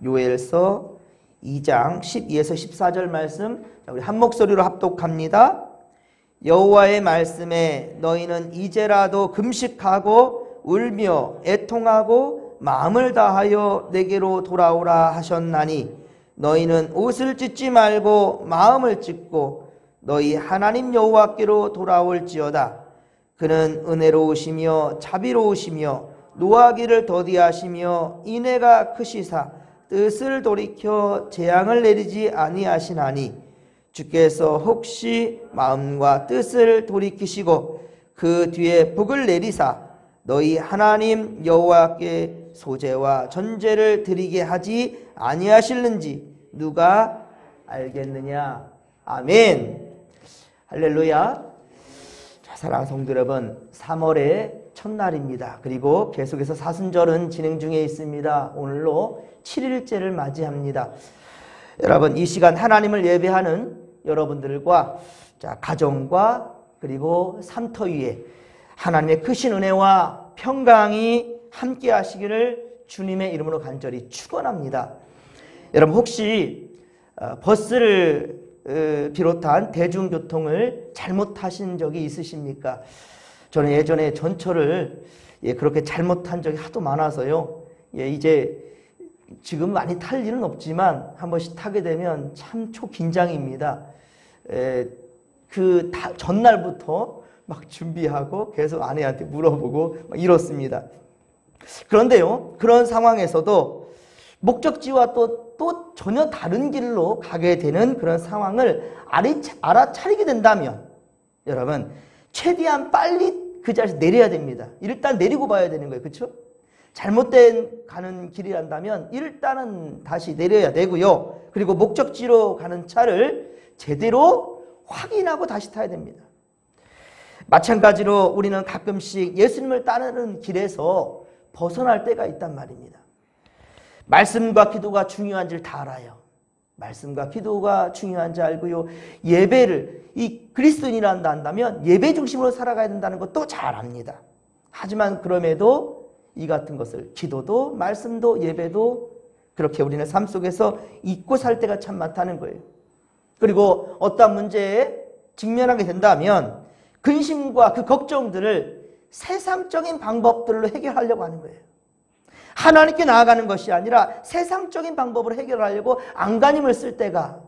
요엘서 2장 12에서 14절 말씀, 우리 한 목소리로 합독합니다. 여호와의 말씀에 너희는 이제라도 금식하고 울며 애통하고 마음을 다하여 내게로 돌아오라 하셨나니 너희는 옷을 찢지 말고 마음을 찢고 너희 하나님 여호와께로 돌아올지어다. 그는 은혜로우시며 자비로우시며 노하기를 더디하시며 인애가 크시사 뜻을 돌이켜 재앙을 내리지 아니하시나니 주께서 혹시 마음과 뜻을 돌이키시고 그 뒤에 복을 내리사 너희 하나님 여호와께 소제와 전제를 드리게 하지 아니하실는지 누가 알겠느냐. 아멘. 할렐루야. 자, 사랑하는 성도 여러분, 3월의 첫날입니다. 그리고 계속해서 사순절은 진행 중에 있습니다. 오늘로 7일째를 맞이합니다. 여러분, 이 시간 하나님을 예배하는 여러분들과 가정과 그리고 산터 위에 하나님의 크신 은혜와 평강이 함께 하시기를 주님의 이름으로 간절히 축원합니다. 여러분, 혹시 버스를 비롯한 대중교통을 잘못하신 적이 있으십니까? 저는 예전에 전철을 그렇게 잘못한 적이 하도 많아서요. 이제 지금 많이 탈 일은 없지만 한 번씩 타게 되면 참 초긴장입니다. 그 전날부터 막 준비하고 계속 아내한테 물어보고 막 이렇습니다. 그런데요, 그런 상황에서도 목적지와 또 전혀 다른 길로 가게 되는 그런 상황을 알아차리게 된다면 여러분, 최대한 빨리 그 자리에서 내려야 됩니다. 일단 내리고 봐야 되는 거예요. 그렇죠? 잘못된 가는 길이란다면 일단은 다시 내려야 되고요. 그리고 목적지로 가는 차를 제대로 확인하고 다시 타야 됩니다. 마찬가지로 우리는 가끔씩 예수님을 따르는 길에서 벗어날 때가 있단 말입니다. 말씀과 기도가 중요한지를 다 알아요. 말씀과 기도가 중요한지 알고요. 예배를 이 그리스도인이란다 한다면 예배 중심으로 살아가야 된다는 것도 잘 압니다. 하지만 그럼에도 이 같은 것을 기도도 말씀도 예배도 그렇게 우리는 삶 속에서 잊고 살 때가 참 많다는 거예요. 그리고 어떤 문제에 직면하게 된다면 근심과 그 걱정들을 세상적인 방법들로 해결하려고 하는 거예요. 하나님께 나아가는 것이 아니라 세상적인 방법으로 해결하려고 안간힘을 쓸 때가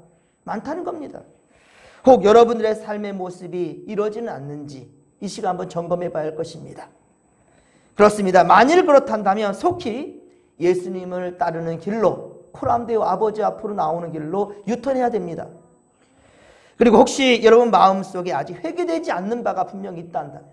많다는 겁니다. 혹 여러분들의 삶의 모습이 이러지는 않는지 이 시간 한번 점검해 봐야 할 것입니다. 그렇습니다. 만일 그렇단다면 속히 예수님을 따르는 길로 코람데오 아버지 앞으로 나오는 길로 유턴해야 됩니다. 그리고 혹시 여러분 마음속에 아직 회개되지 않는 바가 분명히 있다 한다면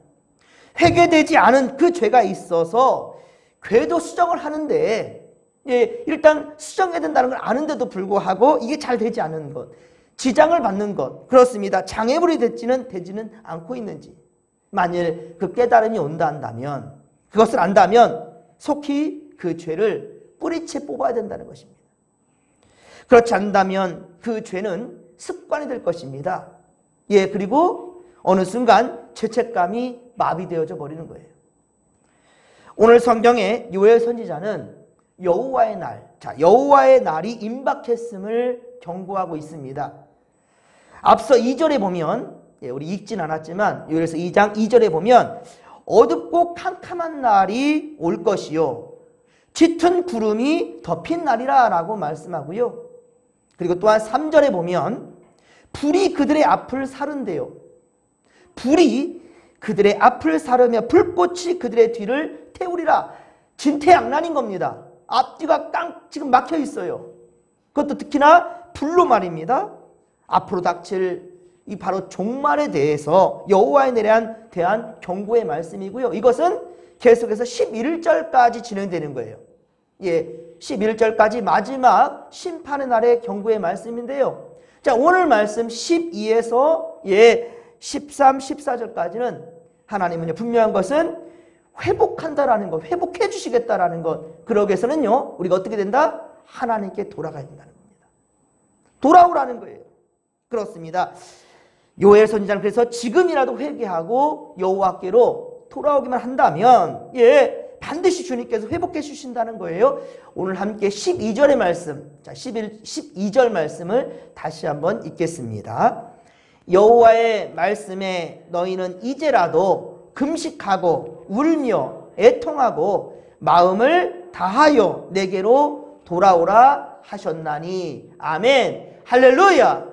회개되지 않은 그 죄가 있어서 궤도 수정을 하는데 일단 수정해야 된다는 걸 아는데도 불구하고 이게 잘 되지 않은 것, 지장을 받는 것, 그렇습니다. 장애물이 되지는 않고 있는지 만일 그 깨달음이 온다 한다면 그것을 안다면 속히 그 죄를 뿌리채 뽑아야 된다는 것입니다. 그렇지 않다면 그 죄는 습관이 될 것입니다. 그리고 어느 순간 죄책감이 마비되어져 버리는 거예요. 오늘 성경에 요엘 선지자는 여호와의 날, 여호와의 날이 임박했음을 경고하고 있습니다. 앞서 2절에 보면, 우리 읽진 않았지만 요엘서 2장 2절에 보면 어둡고 캄캄한 날이 올 것이요 짙은 구름이 덮인 날이라 라고 말씀하고요. 그리고 또한 3절에 보면 불이 그들의 앞을 사른대요. 불이 그들의 앞을 사르며 불꽃이 그들의 뒤를 태우리라. 진퇴양난인 겁니다. 앞뒤가 지금 막혀 있어요. 그것도 특히나 불로 말입니다. 앞으로 닥칠 이 바로 종말에 대해서 여호와의 날에 대한 경고의 말씀이고요. 이것은 계속해서 11절까지 진행되는 거예요. 11절까지 마지막 심판의 날의 경고의 말씀인데요. 자, 오늘 말씀 12에서 13, 14절까지는 하나님은 분명한 것은 회복한다라는 것, 회복해 주시겠다라는 것. 그러기 위해서는요, 우리가 어떻게 된다? 하나님께 돌아가야 된다는 겁니다. 돌아오라는 거예요. 그렇습니다. 요엘 선지자는 그래서 지금이라도 회개하고 여호와께로 돌아오기만 한다면 반드시 주님께서 회복해 주신다는 거예요. 오늘 함께 12절의 말씀, 자 12절 말씀을 다시 한번 읽겠습니다. 여호와의 말씀에 너희는 이제라도 금식하고 울며 애통하고 마음을 다하여 내게로 돌아오라 하셨나니. 아멘. 할렐루야.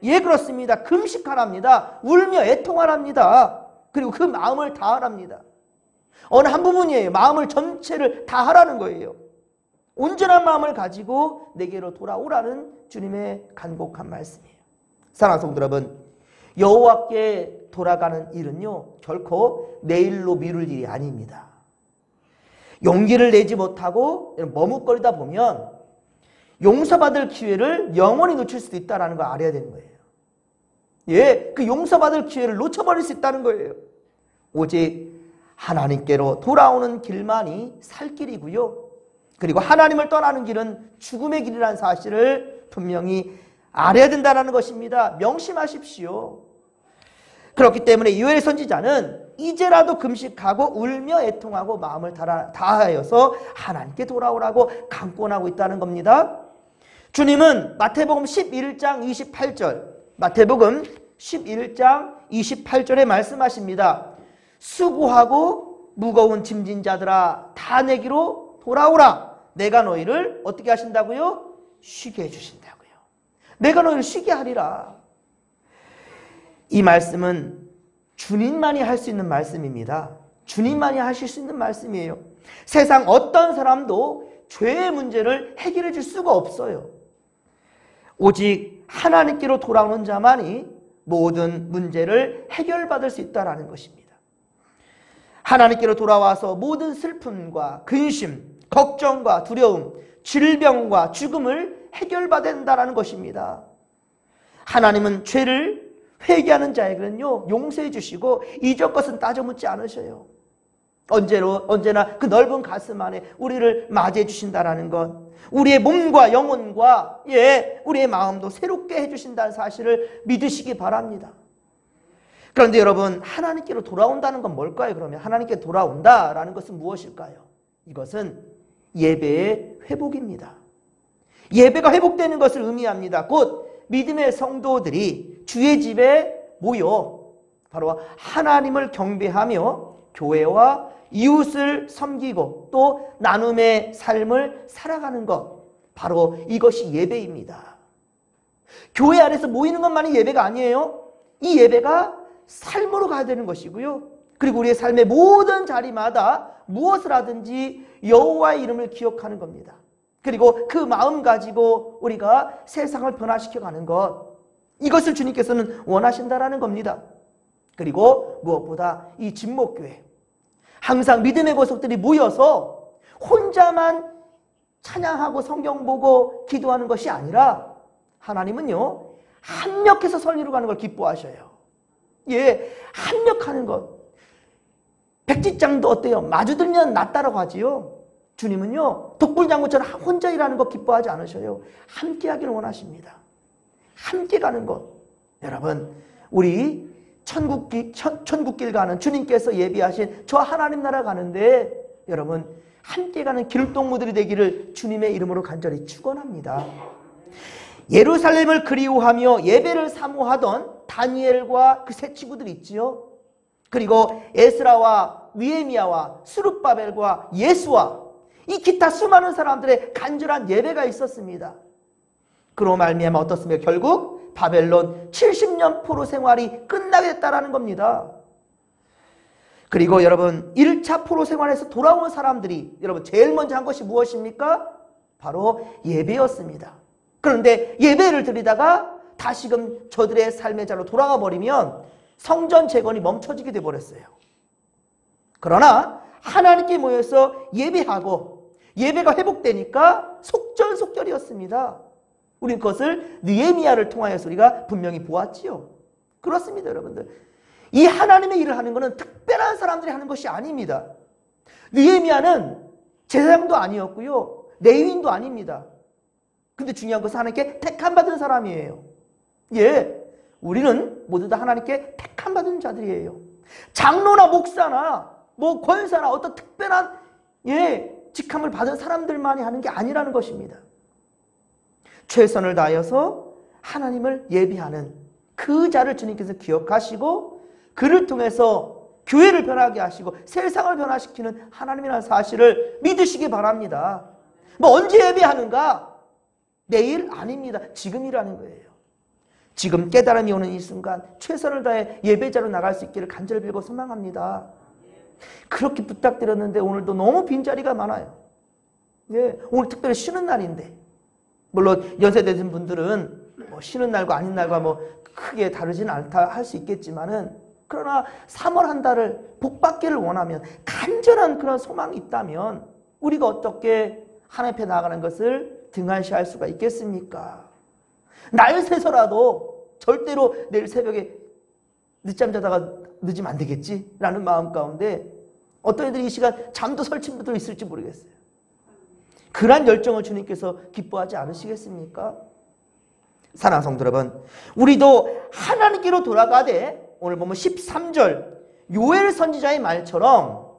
예, 그렇습니다. 금식하랍니다. 울며 애통하랍니다. 그리고 그 마음을 다하랍니다. 어느 한 부분이에요. 마음을 전체를 다하라는 거예요. 온전한 마음을 가지고 내게로 돌아오라는 주님의 간곡한 말씀이에요. 사랑하는 성도 여러분, 여호와께 돌아가는 일은요 결코 내일로 미룰 일이 아닙니다. 용기를 내지 못하고 머뭇거리다 보면 용서받을 기회를 영원히 놓칠 수도 있다는 걸 알아야 되는 거예요. 예, 그 용서받을 기회를 놓쳐버릴 수 있다는 거예요. 오직 하나님께로 돌아오는 길만이 살 길이고요. 그리고 하나님을 떠나는 길은 죽음의 길이라는 사실을 분명히 알아야 된다는 것입니다. 명심하십시오. 그렇기 때문에 요엘 선지자는 이제라도 금식하고 울며 애통하고 마음을 다하여서 하나님께 돌아오라고 강권하고 있다는 겁니다. 주님은 마태복음 11장 28절, 마태복음 11장 28절에 말씀하십니다. 수고하고 무거운 짐진 자들아 다 내게로 돌아오라. 내가 너희를 어떻게 하신다고요? 쉬게 해주신다고요. 내가 너희를 쉬게 하리라. 이 말씀은 주님만이 할 수 있는 말씀입니다. 주님만이 하실 수 있는 말씀이에요. 세상 어떤 사람도 죄의 문제를 해결해 줄 수가 없어요. 오직 하나님께로 돌아오는 자만이 모든 문제를 해결받을 수 있다는 것입니다. 하나님께로 돌아와서 모든 슬픔과 근심, 걱정과 두려움, 질병과 죽음을 해결받는다는 것입니다. 하나님은 죄를 회개하는 자에게는요 용서해 주시고 이전 것은 따져 묻지 않으셔요. 언제나 그 넓은 가슴 안에 우리를 맞이해 주신다는 것, 우리의 몸과 영혼과 우리의 마음도 새롭게 해주신다는 사실을 믿으시기 바랍니다. 그런데 여러분, 하나님께로 돌아온다는 건 뭘까요? 그러면 하나님께 돌아온다라는 것은 무엇일까요? 이것은 예배의 회복입니다. 예배가 회복되는 것을 의미합니다. 곧 믿음의 성도들이 주의 집에 모여 바로 하나님을 경배하며 교회와 이웃을 섬기고 또 나눔의 삶을 살아가는 것, 바로 이것이 예배입니다. 교회 안에서 모이는 것만이 예배가 아니에요. 이 예배가 삶으로 가야 되는 것이고요. 그리고 우리의 삶의 모든 자리마다 무엇을 하든지 여호와의 이름을 기억하는 겁니다. 그리고 그 마음 가지고 우리가 세상을 변화시켜가는 것, 이것을 주님께서는 원하신다라는 겁니다. 그리고 무엇보다 이 진목교회, 항상 믿음의 보석들이 모여서 혼자만 찬양하고 성경 보고 기도하는 것이 아니라 하나님은요 합력해서 선리로 가는 걸 기뻐하셔요. 합력하는 것. 백지장도 어때요? 마주들면 낫다라고 하지요. 주님은요 독불장군처럼 혼자 일하는 것 기뻐하지 않으셔요. 함께 하기를 원하십니다. 함께 가는 것. 여러분, 우리 천국길 가는 주님께서 예비하신 저 하나님 나라 가는데 여러분 함께 가는 길동무들이 되기를 주님의 이름으로 간절히 축원합니다. 예루살렘을 그리워하며 예배를 사모하던 다니엘과 그 세 친구들이 있지요. 그리고 에스라와 느헤미야와 스룹바벨과 예수와 이 기타 수많은 사람들의 간절한 예배가 있었습니다. 그로 말미암아 어떻습니까? 결국 바벨론 70년 포로 생활이 끝나게 됐다는 겁니다. 그리고 여러분 1차 포로 생활에서 돌아온 사람들이 여러분 제일 먼저 한 것이 무엇입니까? 바로 예배였습니다. 그런데 예배를 드리다가 다시금 저들의 삶의 자로 돌아가 버리면 성전 재건이 멈춰지게 돼버렸어요. 그러나 하나님께 모여서 예배하고 예배가 회복되니까 속절속결이었습니다. 우린 그것을 느헤미야를 통하여서 우리가 분명히 보았지요. 그렇습니다, 여러분들. 이 하나님의 일을 하는 것은 특별한 사람들이 하는 것이 아닙니다. 느헤미야는 제사장도 아니었고요, 레위인도 아닙니다. 근데 중요한 것은 하나님께 택함받은 사람이에요. 우리는 모두 다 하나님께 택함받은 자들이에요. 장로나 목사나 권사나 어떤 특별한 직함을 받은 사람들만이 하는 게 아니라는 것입니다. 최선을 다하여서 하나님을 예비하는 그 자를 주님께서 기억하시고 그를 통해서 교회를 변하게 하시고 세상을 변화시키는 하나님이라는 사실을 믿으시기 바랍니다. 뭐 언제 예배하는가? 내일 아닙니다. 지금이라는 거예요. 지금 깨달음이 오는 이 순간 최선을 다해 예배자로 나갈 수 있기를 간절히 빌고 소망합니다. 그렇게 부탁드렸는데 오늘도 너무 빈자리가 많아요. 오늘 특별히 쉬는 날인데, 물론 연세되신 분들은 뭐 쉬는 날과 아닌 날과 뭐 크게 다르지는 않다 할 수 있겠지만은, 그러나 3월 한 달을 복받기를 원하면, 간절한 그런 소망이 있다면 우리가 어떻게 하나님 앞에 나아가는 것을 등한시할 수가 있겠습니까? 날 새서라도 절대로 내일 새벽에 늦잠 자다가 늦으면 안 되겠지? 라는 마음 가운데 어떤 애들이 이 시간 잠도 설친 분도 있을지 모르겠어요. 그러한 열정을 주님께서 기뻐하지 않으시겠습니까? 사랑하는 성도 여러분, 우리도 하나님께로 돌아가되 오늘 보면 13절 요엘 선지자의 말처럼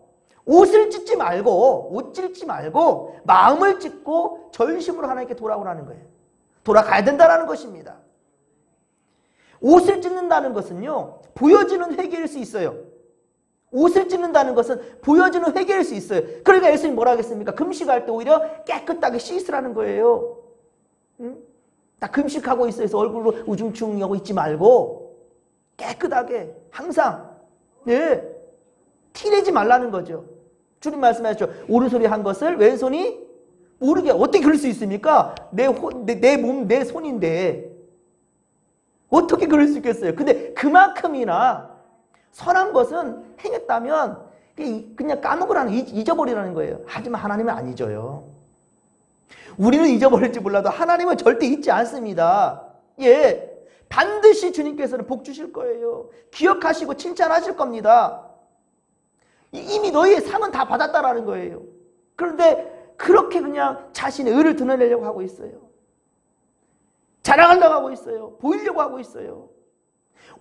옷을 찢지 말고, 옷 찢지 말고 마음을 찢고 전심으로 하나님께 돌아오라는 거예요. 돌아가야 된다는 것입니다. 옷을 찢는다는 것은요, 보여지는 회개일 수 있어요. 옷을 찢는다는 것은 보여지는 회개일 수 있어요. 그러니까 예수님 뭐라 하겠습니까? 금식할 때 오히려 깨끗하게 씻으라는 거예요. 나 금식하고 있어 해서 얼굴로 우중충하고 있지 말고 깨끗하게 항상 티내지 말라는 거죠. 주님 말씀하셨죠. 오른손이 한 것을 왼손이 모르게 어떻게 그럴 수 있습니까? 내 몸, 내 손인데 어떻게 그럴 수 있겠어요? 근데 그만큼이나 선한 것은 행했다면 그냥 까먹으라는, 잊어버리라는 거예요. 하지만 하나님은 안 잊어요. 우리는 잊어버릴지 몰라도 하나님은 절대 잊지 않습니다. 반드시 주님께서는 복 주실 거예요. 기억하시고 칭찬하실 겁니다. 이미 너희의 상은 다 받았다라는 거예요. 그런데 그렇게 그냥 자신의 의를 드러내려고 하고 있어요. 자랑하려고 하고 있어요. 보이려고 하고 있어요.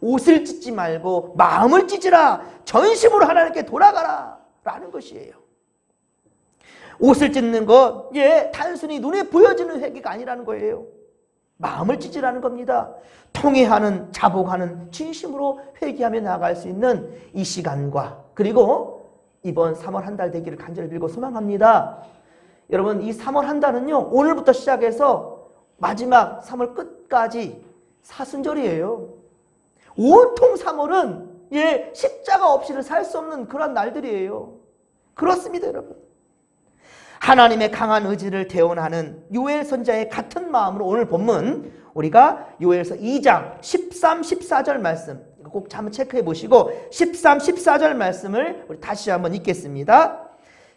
옷을 찢지 말고 마음을 찢으라. 전심으로 하나님께 돌아가라 라는 것이에요. 옷을 찢는 것, 단순히 눈에 보여지는 회개가 아니라는 거예요. 마음을 찢으라는 겁니다. 통회하는, 자복하는, 진심으로 회개하며 나아갈 수 있는 이 시간과, 그리고 이번 3월 한 달 되기를 간절히 빌고 소망합니다. 여러분, 이 3월 한 달은요, 오늘부터 시작해서 마지막 3월 끝까지 사순절이에요. 온통 3월은 십자가 없이는 살 수 없는 그런 날들이에요. 그렇습니다, 여러분. 하나님의 강한 의지를 대언하는 요엘 선지자의 같은 마음으로 오늘 본문 우리가 요엘서 2장 13, 14절 말씀 꼭 한번 체크해 보시고 13, 14절 말씀을 우리 다시 한번 읽겠습니다.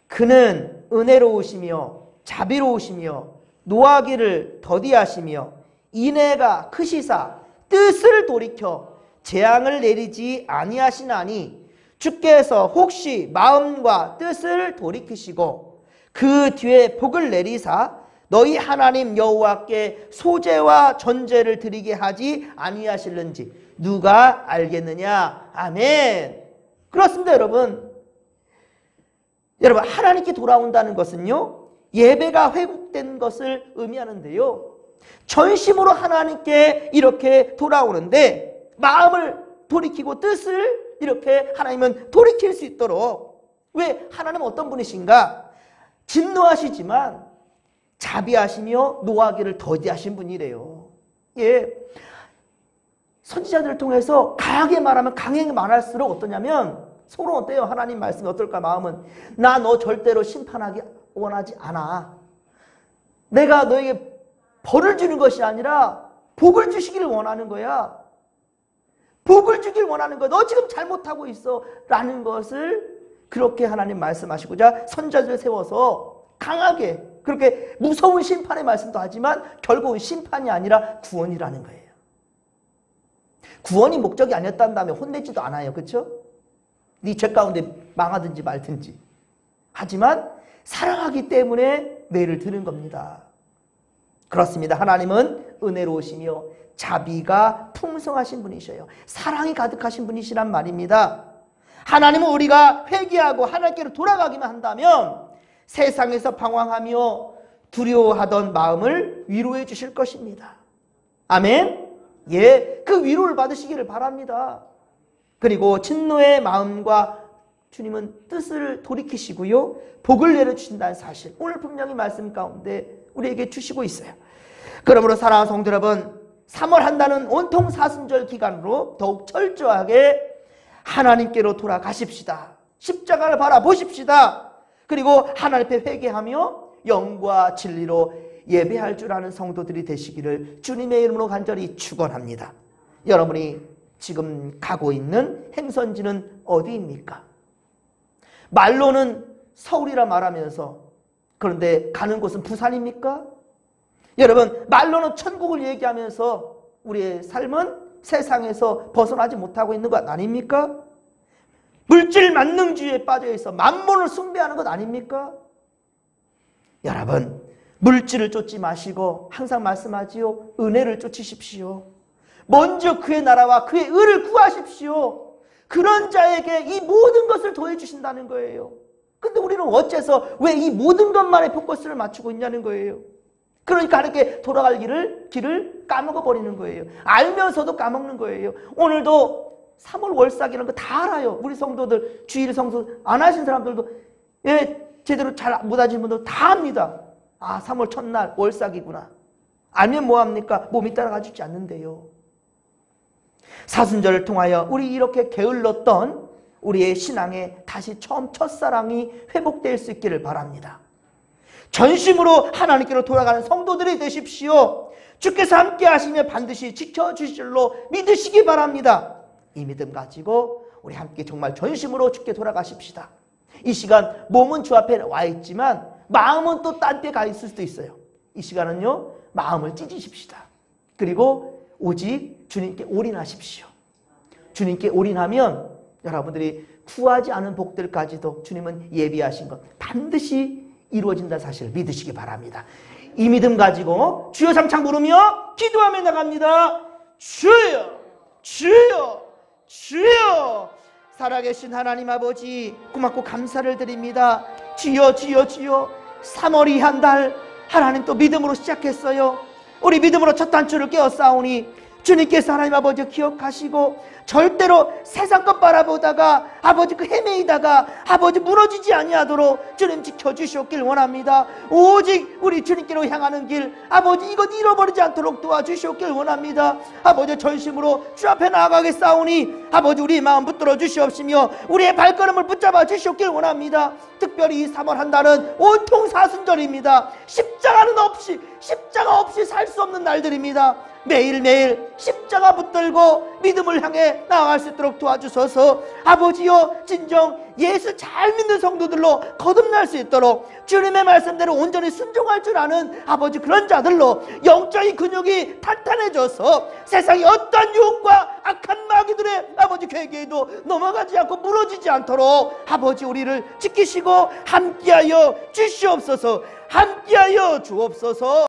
그는 은혜로우시며 자비로우시며 노하기를 더디하시며 인애가 크시사 뜻을 돌이켜 재앙을 내리지 아니하시나니 주께서 혹시 마음과 뜻을 돌이키시고 그 뒤에 복을 내리사 너희 하나님 여호와께 소제와 전제를 드리게 하지 아니하실는지 누가 알겠느냐. 아멘. 그렇습니다, 여러분. 여러분, 하나님께 돌아온다는 것은요, 예배가 회복된 것을 의미하는데요, 전심으로 하나님께 이렇게 돌아오는데 마음을 돌이키고 뜻을 이렇게 하나님은 돌이킬 수 있도록. 왜? 하나님은 어떤 분이신가? 진노하시지만 자비하시며 노하기를 더디하신 분이래요. 선지자들을 통해서 강하게 말하면 강하게 말할수록 어떠냐면 서로 어때요? 하나님 말씀이 어떨까? 마음은 나 너 절대로 심판하기 원하지 않아. 내가 너에게 벌을 주는 것이 아니라 복을 주시기를 원하는 거야. 복을 주기를 원하는 거야. 너 지금 잘못하고 있어 라는 것을 그렇게 하나님 말씀하시고자 선지자들을 세워서 강하게 그렇게 무서운 심판의 말씀도 하지만 결국은 심판이 아니라 구원이라는 거예요. 구원이 목적이 아니었다면 혼내지도 않아요. 그렇죠? 네 죄 가운데 망하든지 말든지. 하지만 사랑하기 때문에 매를 드는 겁니다. 그렇습니다. 하나님은 은혜로우시며 자비가 풍성하신 분이셔요. 사랑이 가득하신 분이시란 말입니다. 하나님은 우리가 회개하고 하나님께로 돌아가기만 한다면 세상에서 방황하며 두려워하던 마음을 위로해 주실 것입니다. 아멘? 예, 그 위로를 받으시기를 바랍니다. 그리고 진노의 마음과 주님은 뜻을 돌이키시고요, 복을 내려주신다는 사실, 오늘 분명히 말씀 가운데 우리에게 주시고 있어요. 그러므로 사랑하는 성도 여러분, 3월 한 달은 온통 사순절 기간으로 더욱 철저하게 하나님께로 돌아가십시다. 십자가를 바라보십시다. 그리고 하나님 앞에 회개하며 영과 진리로 예배할 줄 아는 성도들이 되시기를 주님의 이름으로 간절히 축원합니다. 여러분이 지금 가고 있는 행선지는 어디입니까? 말로는 서울이라 말하면서 그런데 가는 곳은 부산입니까? 여러분, 말로는 천국을 얘기하면서 우리의 삶은 세상에서 벗어나지 못하고 있는 것 아닙니까? 물질 만능주의에 빠져 있어 만몬을 숭배하는 것 아닙니까? 여러분, 물질을 쫓지 마시고 항상 말씀하지요, 은혜를 쫓으십시오. 먼저 그의 나라와 그의 의를 구하십시오. 그런 자에게 이 모든 것을 더해 주신다는 거예요. 근데 우리는 어째서 왜 이 모든 것만에 포커스를 맞추고 있냐는 거예요. 그러니까 이렇게 돌아갈 길을 까먹어 버리는 거예요. 알면서도 까먹는 거예요. 오늘도 3월 월삭이라는 거 다 알아요. 우리 성도들, 주일 성도 안 하신 사람들도, 예, 제대로 잘 못 하신 분들 다 압니다. 아, 3월 첫날 월삭이구나. 알면 뭐합니까? 몸이 따라가주지 않는데요. 사순절을 통하여 우리 이렇게 게을렀던 우리의 신앙에 다시 처음 첫사랑이 회복될 수 있기를 바랍니다. 전심으로 하나님께로 돌아가는 성도들이 되십시오. 주께서 함께 하시며 반드시 지켜주실 줄로 믿으시기 바랍니다. 이 믿음 가지고 우리 함께 정말 전심으로 주께 돌아가십시다. 이 시간 몸은 주 앞에 와 있지만 마음은 또 딴 데 가 있을 수도 있어요. 이 시간은요, 마음을 찢으십시다. 그리고 오직 주님께 올인하십시오. 주님께 올인하면 여러분들이 구하지 않은 복들까지도 주님은 예비하신 것 반드시 이루어진다는 사실을 믿으시기 바랍니다. 이 믿음 가지고 주여 삼창 부르며 기도하며 나갑니다. 주여, 주여, 주여. 살아계신 하나님 아버지, 고맙고 감사를 드립니다. 주여, 주여, 주여. 3월이 한 달 하나님 또 믿음으로 시작했어요. 우리 믿음으로 첫 단추를 깨어싸우니 주님께서 하나님 아버지 기억하시고 절대로 세상 것 바라보다가 아버지 그 헤매이다가 아버지 무너지지 아니하도록 주님 지켜주시옵길 원합니다. 오직 우리 주님께로 향하는 길 아버지 이것 잃어버리지 않도록 도와주시옵길 원합니다. 아버지 전심으로 주 앞에 나아가겠사오니 아버지 우리 마음 붙들어 주시옵시며 우리의 발걸음을 붙잡아 주시옵길 원합니다. 특별히 이 3월 한 달은 온통 사순절입니다. 십자가 없이 살 수 없는 날들입니다. 매일매일 십자가 붙들고 믿음을 향해 나아갈 수 있도록 도와주소서. 아버지여, 진정 예수 잘 믿는 성도들로 거듭날 수 있도록 주님의 말씀대로 온전히 순종할 줄 아는 아버지 그런 자들로 영적인 근육이 탄탄해져서 세상의 어떤 유혹과 악한 마귀들의 아버지 괴계에도 넘어가지 않고 무너지지 않도록 아버지 우리를 지키시고 함께하여 주시옵소서. 함께하여 주옵소서.